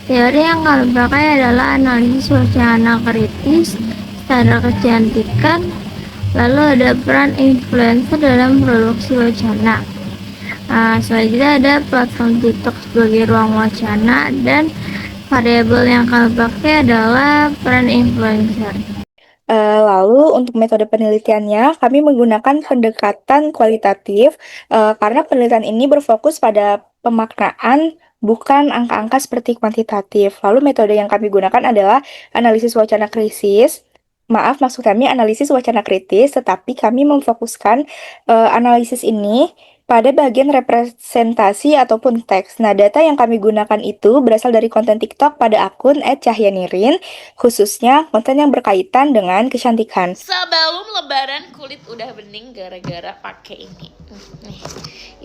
Teori yang kami pakai adalah analisis wacana kritis, standar kecantikan, lalu ada peran influencer dalam produksi wacana. Selanjutnya ada platform TikTok sebagai ruang wacana, dan variabel yang kami pakai adalah peran influencer. Lalu untuk metode penelitiannya, kami menggunakan pendekatan kualitatif karena penelitian ini berfokus pada pemaknaan, bukan angka-angka seperti kuantitatif. Lalu metode yang kami gunakan adalah analisis wacana krisis. Maksud kami analisis wacana kritis, tetapi kami memfokuskan analisis ini pada bagian representasi ataupun teks. Nah, data yang kami gunakan itu berasal dari konten TikTok pada akun @cahyanirin, khususnya konten yang berkaitan dengan kecantikan. Sebelum lebaran kulit udah bening gara-gara pakai ini. Nih,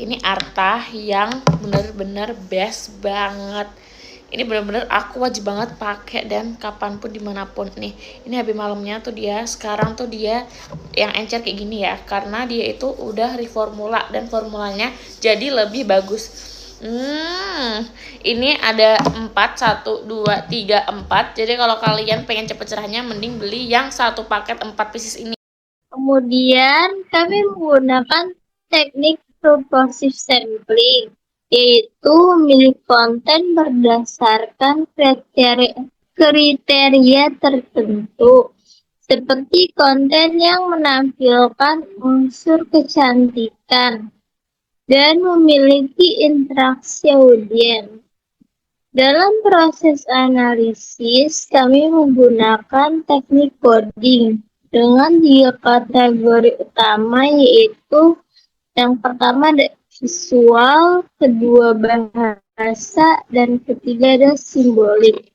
ini Arta yang bener-bener best banget. Ini bener-bener aku wajib banget pakai dan kapanpun dimanapun nih. Ini habis malamnya tuh dia, sekarang tuh dia yang encer kayak gini ya, karena dia itu udah reformula dan formulanya jadi lebih bagus. Ini ada 4, 1, 2, 3, 4. Jadi kalau kalian pengen cepet cerahnya, mending beli yang satu paket 4 pieces ini. Kemudian kami menggunakan teknik purposive sampling, yaitu memilih konten berdasarkan kriteria tertentu, seperti konten yang menampilkan unsur kecantikan dan memiliki interaksi audiens. Dalam proses analisis, kami menggunakan teknik coding dengan 3 kategori utama, yaitu yang pertama ada visual, kedua bahasa, dan ketiga ada simbolik.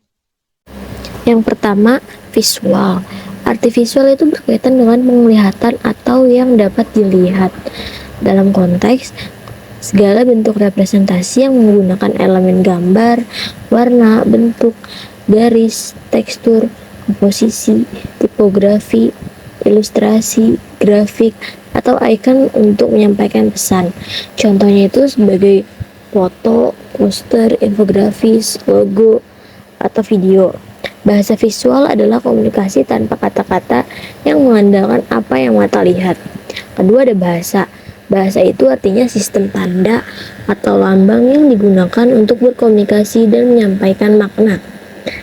Yang pertama, visual. Arti visual itu berkaitan dengan penglihatan atau yang dapat dilihat. Dalam konteks, segala bentuk representasi yang menggunakan elemen gambar, warna, bentuk, garis, tekstur, komposisi, tipografi, ilustrasi, grafik, atau icon untuk menyampaikan pesan. Contohnya itu sebagai foto, poster, infografis, logo, atau video. Bahasa visual adalah komunikasi tanpa kata-kata yang mengandalkan apa yang mata lihat. Kedua ada bahasa. Bahasa itu artinya sistem tanda atau lambang yang digunakan untuk berkomunikasi dan menyampaikan makna.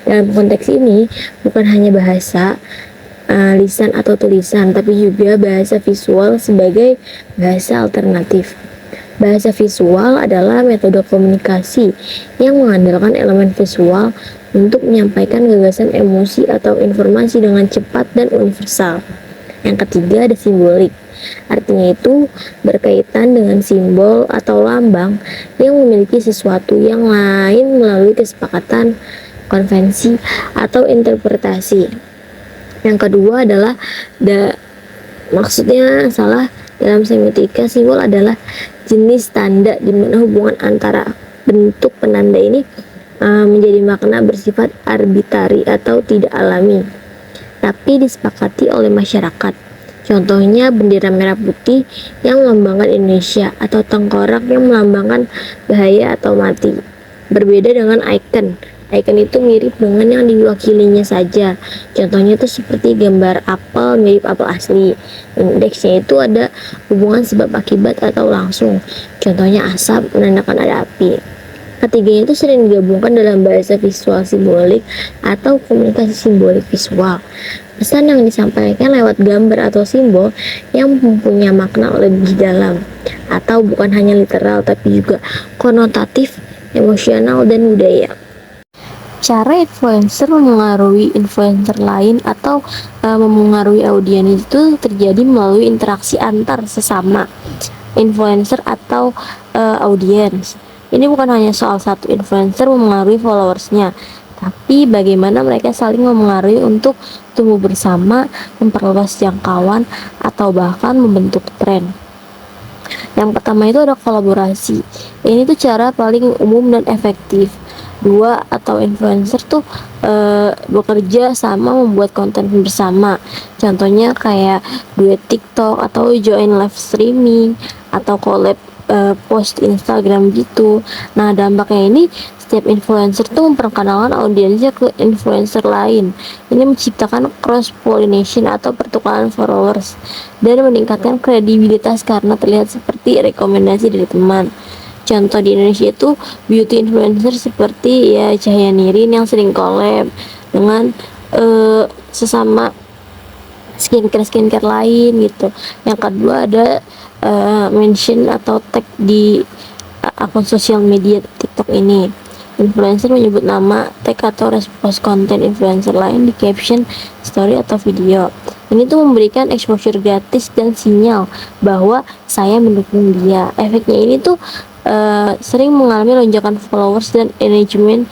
Dalam konteks ini, bukan hanya bahasa, lisan atau tulisan, tapi juga bahasa visual sebagai bahasa alternatif. Bahasa visual adalah metode komunikasi yang mengandalkan elemen visual untuk menyampaikan gagasan, emosi, atau informasi dengan cepat dan universal. Yang ketiga ada simbolik. Artinya itu berkaitan dengan simbol atau lambang yang memiliki sesuatu yang lain melalui kesepakatan, konvensi, atau interpretasi. Yang kedua adalah dalam semiotika, simbol adalah jenis tanda di mana hubungan antara bentuk penanda ini menjadi makna bersifat arbitari atau tidak alami, tapi disepakati oleh masyarakat. Contohnya bendera merah putih yang melambangkan Indonesia, atau tengkorak yang melambangkan bahaya atau mati. Berbeda dengan icon. Icon itu mirip dengan yang diwakilinya saja. Contohnya itu seperti gambar apel mirip apel asli. Indeksnya itu ada hubungan sebab akibat atau langsung. Contohnya asap menandakan ada api. Ketiganya itu sering digabungkan dalam bahasa visual simbolik atau komunikasi simbolik visual. Pesan yang disampaikan lewat gambar atau simbol yang mempunyai makna lebih dalam, atau bukan hanya literal tapi juga konotatif, emosional, dan budaya. Cara influencer memengaruhi influencer lain atau memengaruhi audiens itu terjadi melalui interaksi antar sesama influencer atau audiens. Ini bukan hanya soal satu influencer memengaruhi followersnya, tapi bagaimana mereka saling memengaruhi untuk tumbuh bersama, memperluas jangkauan, atau bahkan membentuk tren. Yang pertama itu ada kolaborasi. Ini tuh cara paling umum dan efektif. Dua atau influencer tuh bekerja sama membuat konten bersama. Contohnya kayak duet TikTok atau join live streaming atau collab post Instagram gitu. Nah, dampaknya ini setiap influencer tuh memperkenalkan audiensnya ke influencer lain. Ini menciptakan cross pollination atau pertukaran followers dan meningkatkan kredibilitas karena terlihat seperti rekomendasi dari teman. Contoh di Indonesia itu beauty influencer seperti ya Cahaya Nirin yang sering collab dengan sesama skincare lain gitu. Yang kedua ada mention atau tag di akun sosial media TikTok ini. Influencer menyebut nama, tag atau repost konten influencer lain di caption, story atau video. Ini tuh memberikan exposure gratis dan sinyal bahwa saya mendukung dia. Efeknya ini tuh sering mengalami lonjakan followers dan engagement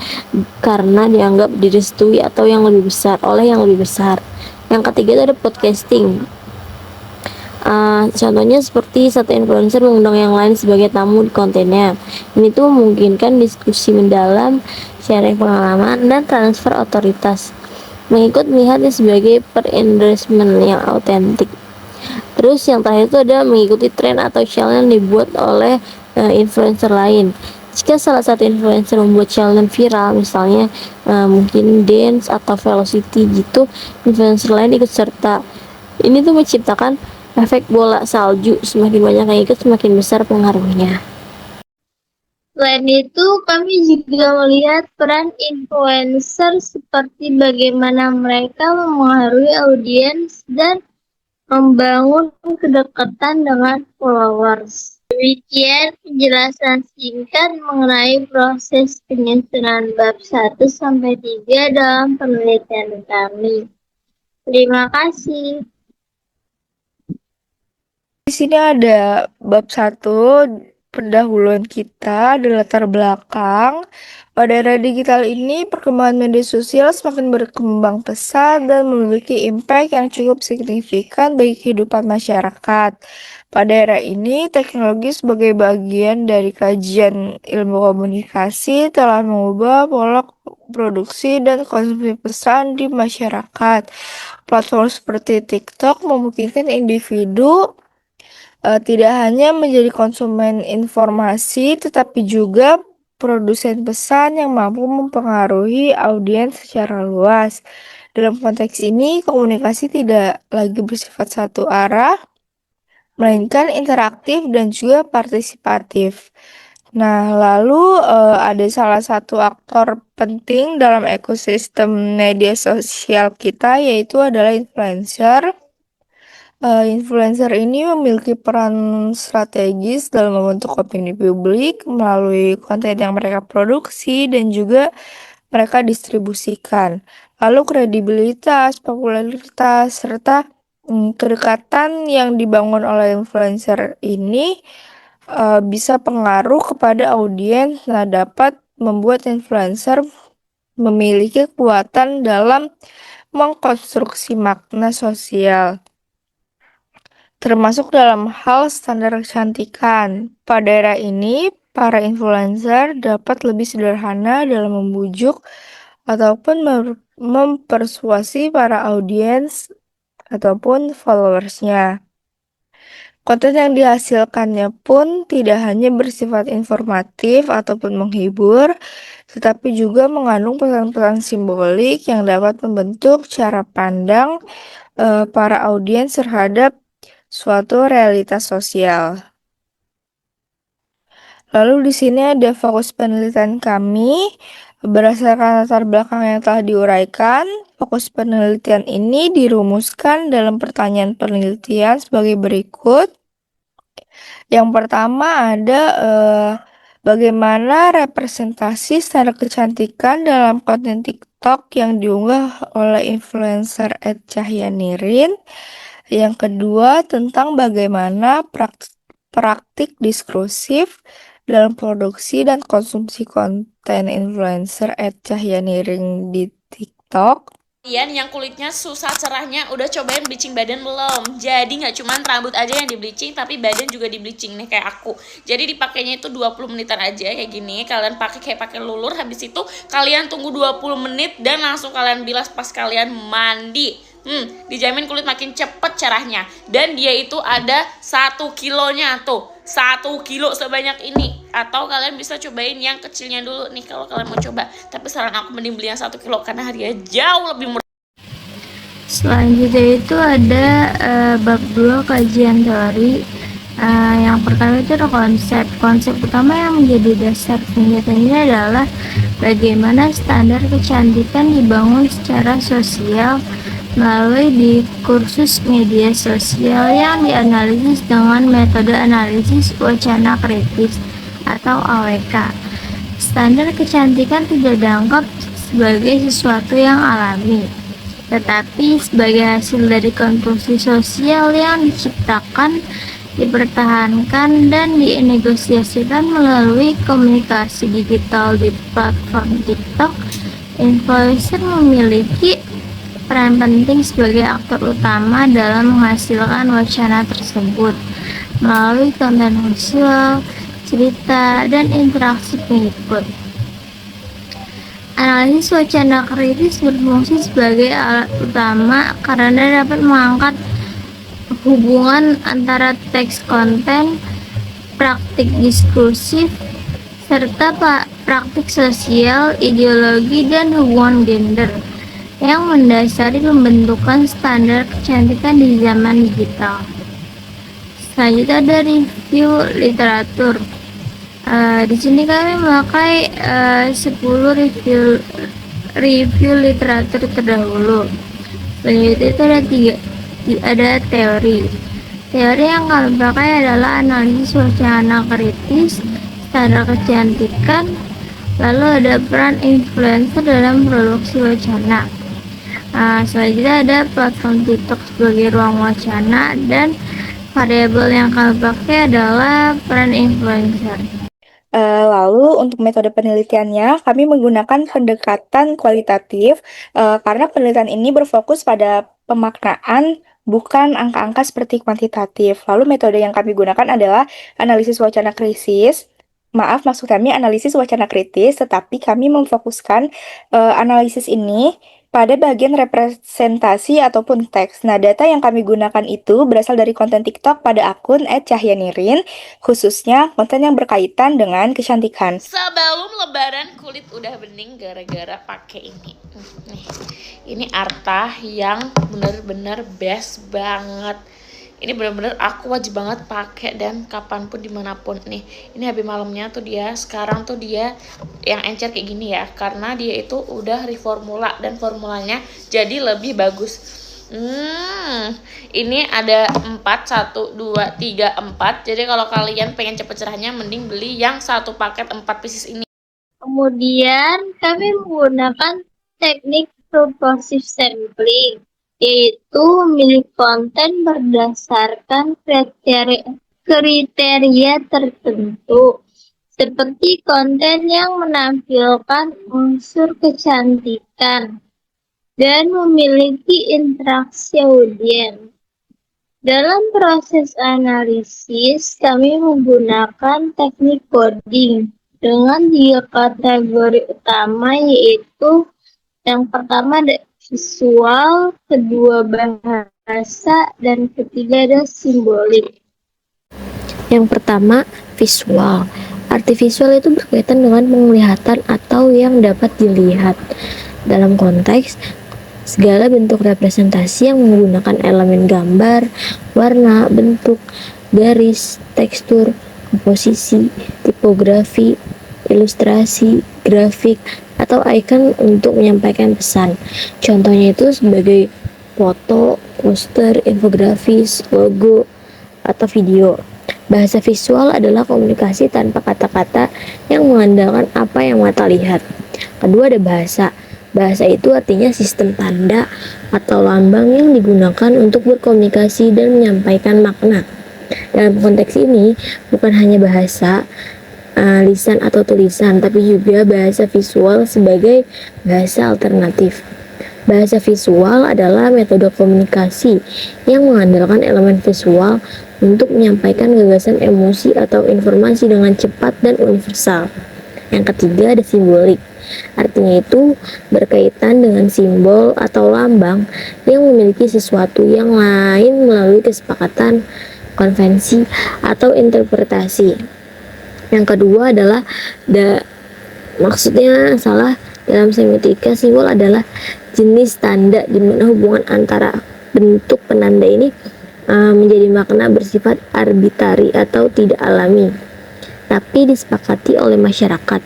karena dianggap direstui atau yang lebih besar oleh yang lebih besar. Yang ketiga itu ada podcasting. Contohnya seperti satu influencer mengundang yang lain sebagai tamu di kontennya. Ini tuh memungkinkan diskusi mendalam, sharing pengalaman, dan transfer otoritas. Mengikut melihatnya sebagai per-endorsement yang autentik. Terus yang terakhir itu ada mengikuti tren atau challenge yang dibuat oleh influencer lain. Jika salah satu influencer membuat challenge viral, misalnya mungkin dance atau velocity gitu, influencer lain ikut serta. Ini tuh menciptakan efek bola salju, semakin banyak yang ikut semakin besar pengaruhnya. Selain itu, kami juga melihat peran influencer seperti bagaimana mereka memengaruhi audiens dan membangun kedekatan dengan followers. Demikian penjelasan singkat mengenai proses penyusunan bab 1 sampai 3 dalam penelitian kami. Terima kasih. Di sini ada bab 1, pendahuluan kita, ada latar belakang. Pada era digital ini, perkembangan media sosial semakin berkembang pesat dan memiliki impact yang cukup signifikan bagi kehidupan masyarakat. Pada era ini, teknologi sebagai bagian dari kajian ilmu komunikasi telah mengubah pola produksi dan konsumsi pesan di masyarakat. Platform seperti TikTok memungkinkan individu tidak hanya menjadi konsumen informasi, tetapi juga produsen pesan yang mampu mempengaruhi audiens secara luas. Dalam konteks ini, komunikasi tidak lagi bersifat satu arah, melainkan interaktif dan juga partisipatif. Nah, lalu ada salah satu aktor penting dalam ekosistem media sosial kita, yaitu adalah influencer. Influencer ini memiliki peran strategis dalam membentuk opini publik melalui konten yang mereka produksi dan juga mereka distribusikan. Lalu kredibilitas, popularitas, serta kedekatan yang dibangun oleh influencer ini bisa pengaruh kepada audiens. Nah, dapat membuat influencer memiliki kekuatan dalam mengkonstruksi makna sosial, termasuk dalam hal standar kecantikan. Pada era ini, para influencer dapat lebih sederhana dalam membujuk ataupun mempersuasi para audiens ataupun followersnya. Konten yang dihasilkannya pun tidak hanya bersifat informatif ataupun menghibur, tetapi juga mengandung pesan-pesan simbolik yang dapat membentuk cara pandang para audiens terhadap suatu realitas sosial. Lalu di sini ada fokus penelitian kami. Berdasarkan latar belakang yang telah diuraikan, fokus penelitian ini dirumuskan dalam pertanyaan penelitian sebagai berikut. Yang pertama ada bagaimana representasi standar kecantikan dalam konten TikTok yang diunggah oleh influencer @cahyanirin. Yang kedua tentang bagaimana praktik diskursif dalam produksi dan konsumsi konten influencer @cahyaniring di TikTok. Kalian yang kulitnya susah cerahnya udah cobain bleaching badan belum? Jadi nggak cuma rambut aja yang di bleaching, tapi badan juga di bleaching nih kayak aku. Jadi dipakainya itu 20 menitan aja kayak gini. Kalian pakai kayak pakai lulur, habis itu kalian tunggu 20 menit dan langsung kalian bilas pas kalian mandi. Dijamin kulit makin cepet cerahnya. Dan dia itu ada 1 kilonya tuh. 1 kilo sebanyak ini. Atau kalian bisa cobain yang kecilnya dulu nih kalau kalian mau coba. Tapi saran aku mending beli yang 1 kilo karena harganya jauh lebih murah. Selanjutnya itu ada bab 2 kajian teori. Yang pertama itu ada konsep utama yang menjadi dasar penelitian ini adalah bagaimana standar kecantikan dibangun secara sosial melalui diskursus media sosial yang dianalisis dengan metode analisis wacana kritis atau AWK. Standar kecantikan tidak dianggap sebagai sesuatu yang alami, tetapi sebagai hasil dari konstruksi sosial yang diciptakan, dipertahankan, dan dinegosiasikan melalui komunikasi digital di platform TikTok. Influencer memiliki peran penting sebagai aktor utama dalam menghasilkan wacana tersebut melalui konten visual, cerita, dan interaksi pengikut. Analisis wacana kritis berfungsi sebagai alat utama karena dapat mengangkat hubungan antara teks konten, praktik diskursif, serta praktik sosial, ideologi, dan hubungan gender yang mendasari pembentukan standar kecantikan di zaman digital. Selanjutnya ada review literatur. Di sini kami memakai 10 review literatur terdahulu. Selanjutnya itu ada teori. Teori yang kami pakai adalah analisis wacana kritis, standar kecantikan, lalu ada peran influencer dalam produksi wacana. Selanjutnya ada platform TikTok sebagai ruang wacana, dan variabel yang kami pakai adalah peran influencer. Lalu untuk metode penelitiannya, kami menggunakan pendekatan kualitatif karena penelitian ini berfokus pada pemaknaan, bukan angka-angka seperti kuantitatif. Lalu metode yang kami gunakan adalah analisis wacana krisis. Maksud kami analisis wacana kritis, tetapi kami memfokuskan analisis ini pada bagian representasi ataupun teks. Nah, data yang kami gunakan itu berasal dari konten TikTok pada akun @cahyanirin, khususnya konten yang berkaitan dengan kecantikan. Sebelum lebaran kulit udah bening gara-gara pakai ini. Nih, ini Arta yang bener-bener best banget. Ini bener-bener aku wajib banget pakai dan kapanpun dimanapun nih. Ini habis malamnya tuh dia, sekarang tuh dia yang encer kayak gini ya, karena dia itu udah reformula dan formulanya jadi lebih bagus. Ini ada 4, 1, 2, 3, 4. Jadi kalau kalian pengen cepet cerahnya mending beli yang 1 paket 4 pieces ini. Kemudian kami menggunakan teknik purposive sampling, yaitu memilih konten berdasarkan kriteria tertentu, seperti konten yang menampilkan unsur kecantikan dan memiliki interaksi audiens. Dalam proses analisis, kami menggunakan teknik coding dengan 3 kategori utama, yaitu yang pertama ada visual, kedua bahasa, dan ketiga ada simbolik. Yang pertama, visual. Arti visual itu berkaitan dengan penglihatan atau yang dapat dilihat. Dalam konteks, segala bentuk representasi yang menggunakan elemen gambar, warna, bentuk, garis, tekstur, komposisi, tipografi, ilustrasi, grafik, atau icon untuk menyampaikan pesan. Contohnya itu sebagai foto, poster, infografis, logo, atau video. Bahasa visual adalah komunikasi tanpa kata-kata yang mengandalkan apa yang mata lihat. Kedua ada bahasa. Bahasa itu artinya sistem tanda atau lambang yang digunakan untuk berkomunikasi dan menyampaikan makna. Dalam konteks ini, bukan hanya bahasa, lisan atau tulisan, tapi juga bahasa visual sebagai bahasa alternatif. Bahasa visual adalah metode komunikasi yang mengandalkan elemen visual untuk menyampaikan gagasan, emosi, atau informasi dengan cepat dan universal. Yang ketiga ada simbolik. Artinya itu berkaitan dengan simbol atau lambang yang memiliki sesuatu yang lain melalui kesepakatan, konvensi, atau interpretasi. Yang kedua adalah maksudnya salah. Dalam semiotika, simbol adalah jenis tanda di mana hubungan antara bentuk penanda ini menjadi makna bersifat arbitari atau tidak alami, tapi disepakati oleh masyarakat.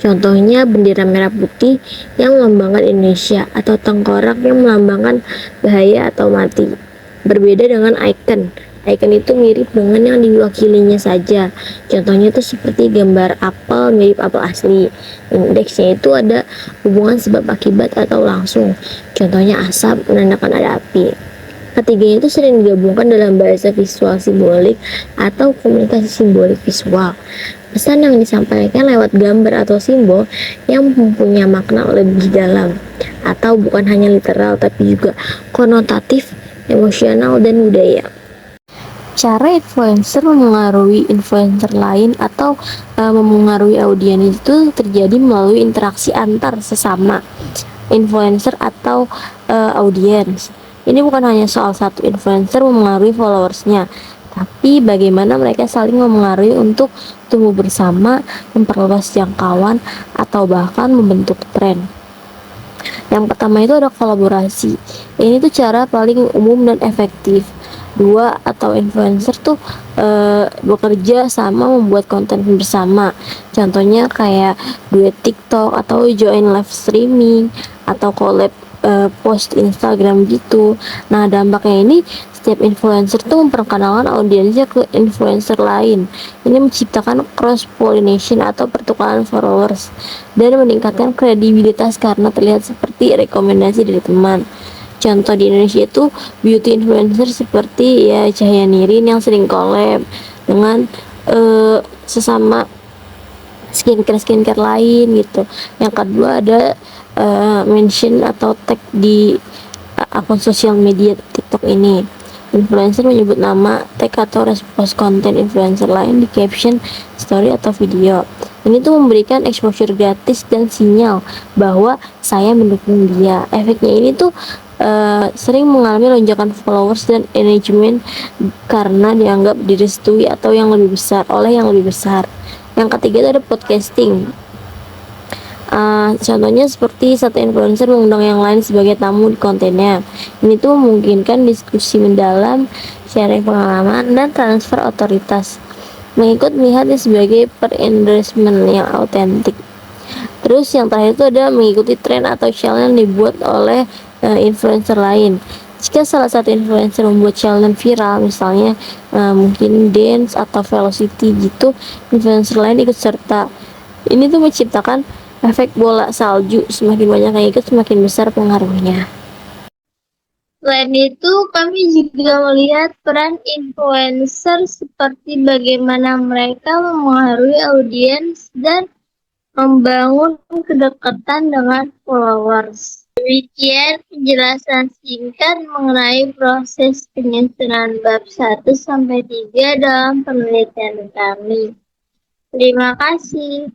Contohnya bendera merah putih yang melambangkan Indonesia atau tengkorak yang melambangkan bahaya atau mati. Berbeda dengan icon. Icon itu mirip dengan yang diwakilinya saja. Contohnya itu seperti gambar apel mirip apel asli. Indeksnya itu ada hubungan sebab akibat atau langsung. Contohnya asap menandakan ada api. Ketiganya itu sering digabungkan dalam bahasa visual simbolik atau komunikasi simbolik visual. Pesan yang disampaikan lewat gambar atau simbol yang mempunyai makna lebih dalam atau bukan hanya literal tapi juga konotatif, emosional, dan budaya. Cara influencer memengaruhi influencer lain atau memengaruhi audiens itu terjadi melalui interaksi antar sesama influencer atau audiens. Ini bukan hanya soal satu influencer memengaruhi followersnya, tapi bagaimana mereka saling memengaruhi untuk tumbuh bersama, memperluas jangkauan, atau bahkan membentuk tren. Yang pertama itu ada kolaborasi. Ini tuh cara paling umum dan efektif. Dua atau influencer tuh bekerja sama membuat konten bersama. Contohnya kayak duet TikTok atau join live streaming atau collab post Instagram gitu. Nah, dampaknya ini setiap influencer tuh memperkenalkan audiensnya ke influencer lain. Ini menciptakan cross pollination atau pertukaran followers dan meningkatkan kredibilitas karena terlihat seperti rekomendasi dari teman. Contoh di Indonesia itu beauty influencer seperti ya Cahaya Nirin yang sering collab dengan sesama skincare lain gitu. Yang kedua ada mention atau tag di akun sosial media TikTok ini. Influencer menyebut nama, tag atau repost konten influencer lain di caption, story atau video. Ini tuh memberikan exposure gratis dan sinyal bahwa saya mendukung dia. Efeknya ini tuh sering mengalami lonjakan followers dan engagement karena dianggap direstui atau yang lebih besar oleh yang lebih besar. Yang ketiga itu ada podcasting. Contohnya seperti satu influencer mengundang yang lain sebagai tamu di kontennya. Ini tuh memungkinkan diskusi mendalam, sharing pengalaman, dan transfer otoritas. Mengikut melihatnya sebagai per-endorsement yang autentik. Terus yang terakhir itu ada mengikuti tren atau challenge yang dibuat oleh influencer lain. Jika salah satu influencer membuat challenge viral, misalnya mungkin dance atau velocity gitu, influencer lain ikut serta. Ini tuh menciptakan efek bola salju, semakin banyak yang ikut semakin besar pengaruhnya. Selain itu, kami juga melihat peran influencer seperti bagaimana mereka memengaruhi audiens dan membangun kedekatan dengan followers. Demikian penjelasan singkat mengenai proses penyusunan bab 1-3 dalam penelitian kami. Terima kasih.